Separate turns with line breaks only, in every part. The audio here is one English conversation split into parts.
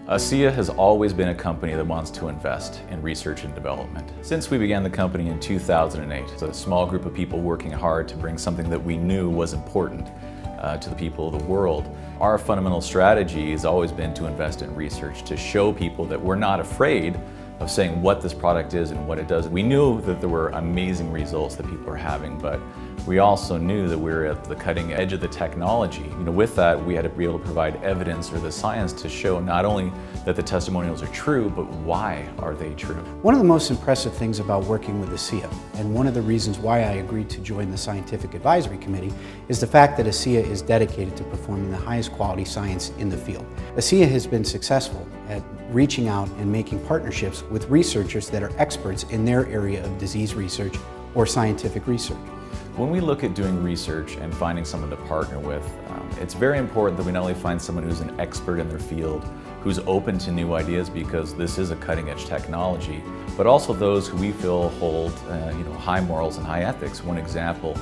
ASEA has always been a company that wants to invest in research and development. Since we began the company in 2008, it's a small group of people working hard to bring something that we knew was important to the people of the world. Our fundamental strategy has always been to invest in research, to show people that we're not afraid of saying what this product is and what it does. We knew that there were amazing results that people are having, but we also knew that we were at the cutting edge of the technology. With that, we had to be able to provide evidence or the science to show not only that the testimonials are true, but why are they true?
One of the most impressive things about working with ASEA, and one of the reasons why I agreed to join the Scientific Advisory Committee, is the fact that ASEA is dedicated to performing the highest quality science in the field. ASEA has been successful at reaching out and making partnerships with researchers that are experts in their area of disease research or scientific research.
When we look at doing research and finding someone to partner with, it's very important that we not only find someone who's an expert in their field, who's open to new ideas because this is a cutting-edge technology, but also those who we feel hold high morals and high ethics. One example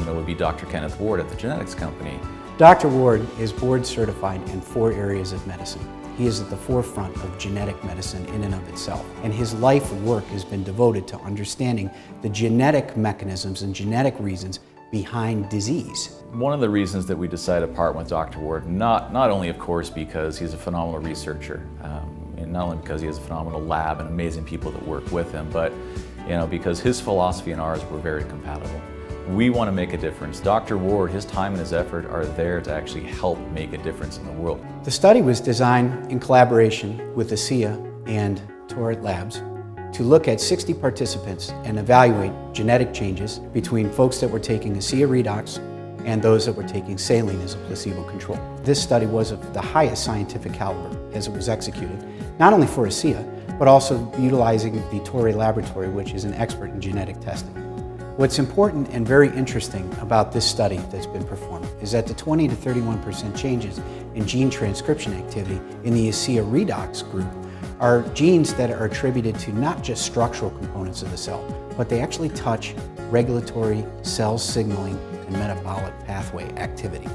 would be Dr. Kenneth Ward at the genetics company.
Dr. Ward is board certified in 4 areas of medicine. He is at the forefront of genetic medicine in and of itself, and his life work has been devoted to understanding the genetic mechanisms and genetic reasons behind disease.
One of the reasons that we decided to partner with Dr. Ward, not only of course because he's a phenomenal researcher, and not only because he has a phenomenal lab and amazing people that work with him, but because his philosophy and ours were very compatible. We want to make a difference. Dr. Ward, his time and his effort are there to actually help make a difference in the world.
The study was designed in collaboration with ASEA and Torit Labs to look at 60 participants and evaluate genetic changes between folks that were taking ASEA Redox and those that were taking saline as a placebo control. This study was of the highest scientific caliber as it was executed, not only for ASEA, but also utilizing the Torit Laboratory, which is an expert in genetic testing. What's important and very interesting about this study that's been performed is that the 20 to 31% changes in gene transcription activity in the ASEA Redox group are genes that are attributed to not just structural components of the cell, but they actually touch regulatory, cell signaling, and metabolic pathway activity.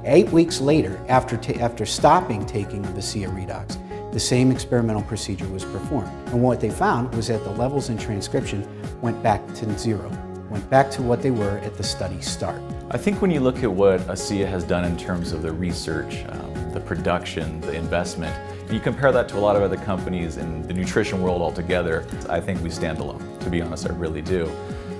8 weeks later, after stopping taking of ASEA Redox, the same experimental procedure was performed. And what they found was that the levels in transcription went back to 0. Went back to what they were at the study start.
I think when you look at what ASEA has done in terms of the research, the production, the investment, and you compare that to a lot of other companies in the nutrition world altogether, I think we stand alone. To be honest, I really do.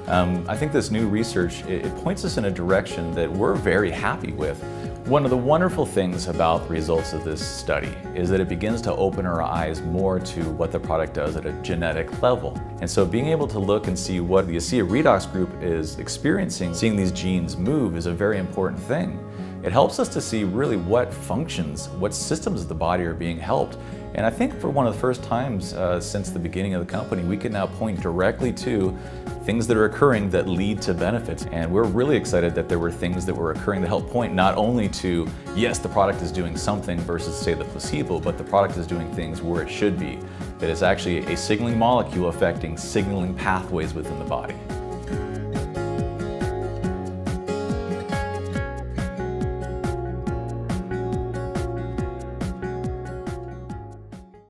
I think this new research, it points us in a direction that we're very happy with. One of the wonderful things about the results of this study is that it begins to open our eyes more to what the product does at a genetic level. And so being able to look and see what the ASEA Redox group is experiencing, seeing these genes move is a very important thing. It helps us to see really what functions, what systems of the body are being helped. And I think for one of the first times since the beginning of the company, we can now point directly to things that are occurring that lead to benefits. And we're really excited that there were things that were occurring that help point not only to, yes, the product is doing something versus say the placebo, but the product is doing things where it should be. That it's actually a signaling molecule affecting signaling pathways within the body.